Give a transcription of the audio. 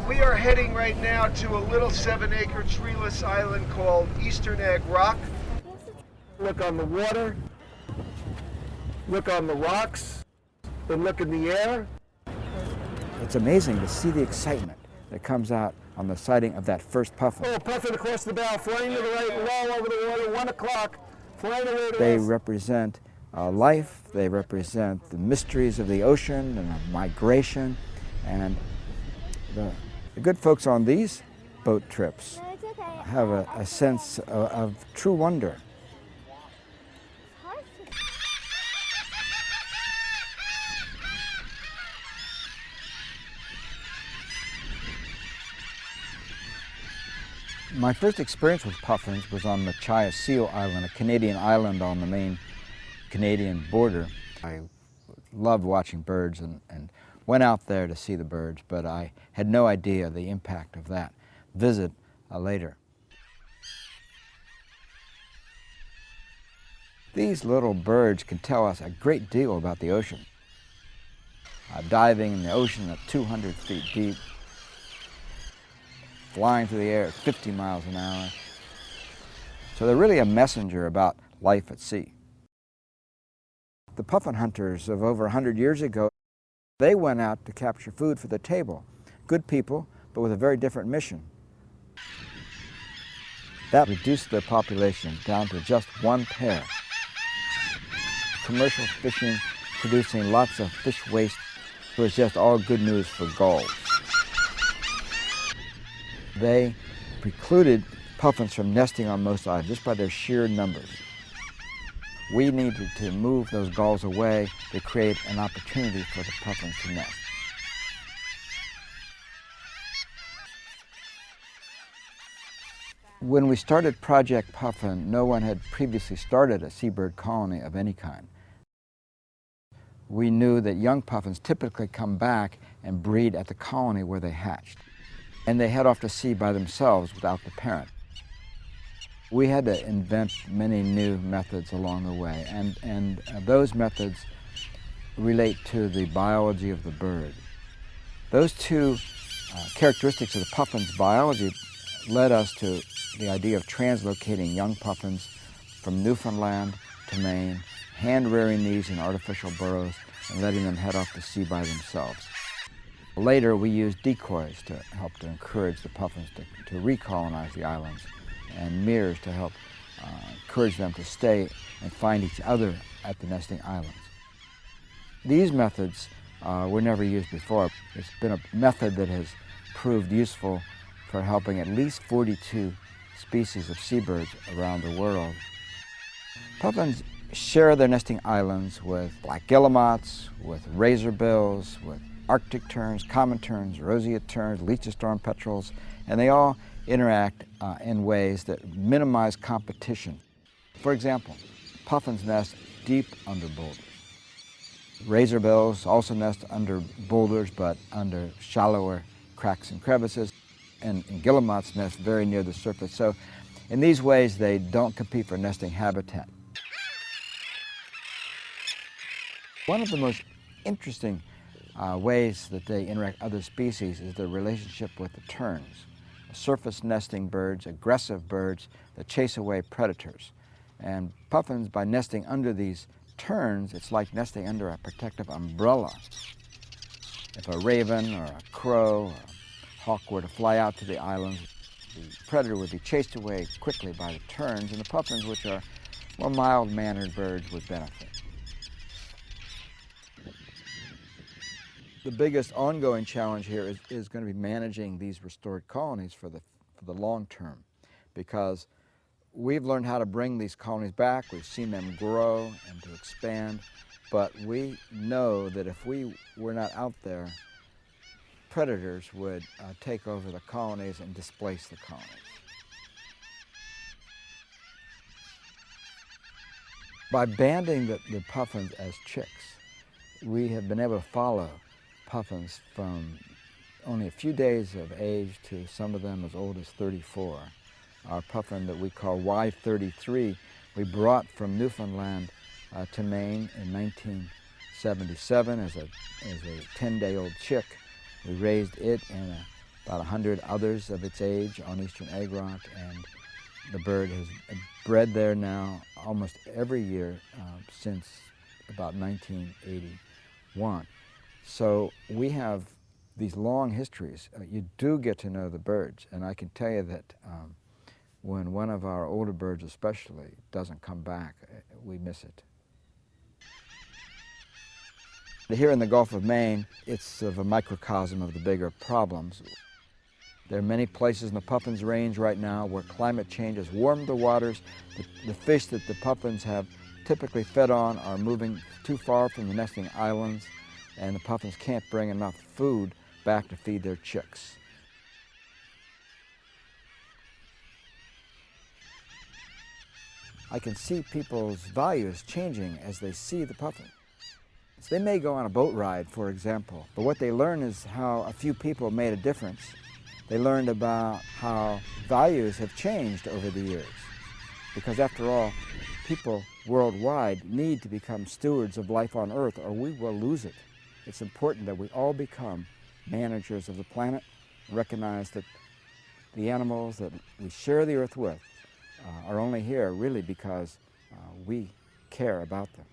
We are heading right now to a little 7-acre treeless island called Eastern Egg Rock. Look on the water, look on the rocks, then look in the air. It's amazing to see the excitement that comes out on the sighting of that first puffin. Oh, puffin across the bow, flying to the right, low over the water, 1 o'clock, flying away to They us. represent life, they represent the mysteries of the ocean and of migration, and the good folks on these boat trips have a sense of true wonder. My first experience with puffins was on Machias Seal Island, a Canadian island on the Maine-Canadian border. I loved watching birds and went out there to see the birds, but I had no idea the impact of that visit later. These little birds can tell us a great deal about the ocean. Diving in the ocean at 200 feet deep, flying through the air at 50 miles an hour. So they're really a messenger about life at sea. The puffin hunters of over 100 years ago, they went out to capture food for the table. Good people, but with a very different mission. That reduced their population down to just one pair. Commercial fishing producing lots of fish waste was just all good news for gulls. They precluded puffins from nesting on most islands just by their sheer numbers. We needed to move those gulls away to create an opportunity for the puffins to nest. When we started Project Puffin, no one had previously started a seabird colony of any kind. We knew that young puffins typically come back and breed at the colony where they hatched, and they head off to sea by themselves without the parent. We had to invent many new methods along the way, and those methods relate to the biology of the bird. Those two characteristics of the puffin's biology led us to the idea of translocating young puffins from Newfoundland to Maine, hand-rearing these in artificial burrows and letting them head off to sea by themselves. Later, we used decoys to help to encourage the puffins to recolonize the islands, and mirrors to help encourage them to stay and find each other at the nesting islands. These methods were never used before. It's been a method that has proved useful for helping at least 42 species of seabirds around the world. Puffins share their nesting islands with black guillemots, with razorbills, with Arctic terns, common terns, roseate terns, leech storm petrels, and they all interact in ways that minimize competition. For example, puffins nest deep under boulders. Razorbills also nest under boulders, but under shallower cracks and crevices, and guillemots nest very near the surface. So in these ways, they don't compete for nesting habitat. One of the most interesting ways that they interact with other species is their relationship with the terns, surface nesting birds, aggressive birds that chase away predators. And puffins, by nesting under these terns, it's like nesting under a protective umbrella. If a raven or a crow or a hawk were to fly out to the islands, the predator would be chased away quickly by the terns, and the puffins, which are more mild-mannered birds, would benefit. The biggest ongoing challenge here is going to be managing these restored colonies for the long term, because we've learned how to bring these colonies back, we've seen them grow and to expand, but we know that if we were not out there, predators would take over the colonies and displace the colonies. By banding the puffins as chicks, we have been able to follow puffins from only a few days of age to some of them as old as 34. Our puffin that we call Y33, we brought from Newfoundland to Maine in 1977 as a 10-day-old chick. We raised it in a about 100 others of its age on eastern egg rock, and the bird has bred there now almost every year since about 1981. So we have these long histories. You do get to know the birds, and I can tell you that when one of our older birds especially doesn't come back, we miss it. Here in the Gulf of Maine, it's sort of a microcosm of the bigger problems. There are many places in the Puffins Range right now where climate change has warmed the waters. The fish that the puffins have typically fed on are moving too far from the nesting islands, and the puffins can't bring enough food back to feed their chicks. I can see people's values changing as they see the puffin. So they may go on a boat ride, for example, but what they learn is how a few people made a difference. They learned about how values have changed over the years. Because after all, people worldwide need to become stewards of life on Earth or we will lose it. It's important that we all become managers of the planet, recognize that the animals that we share the Earth with are only here really because we care about them.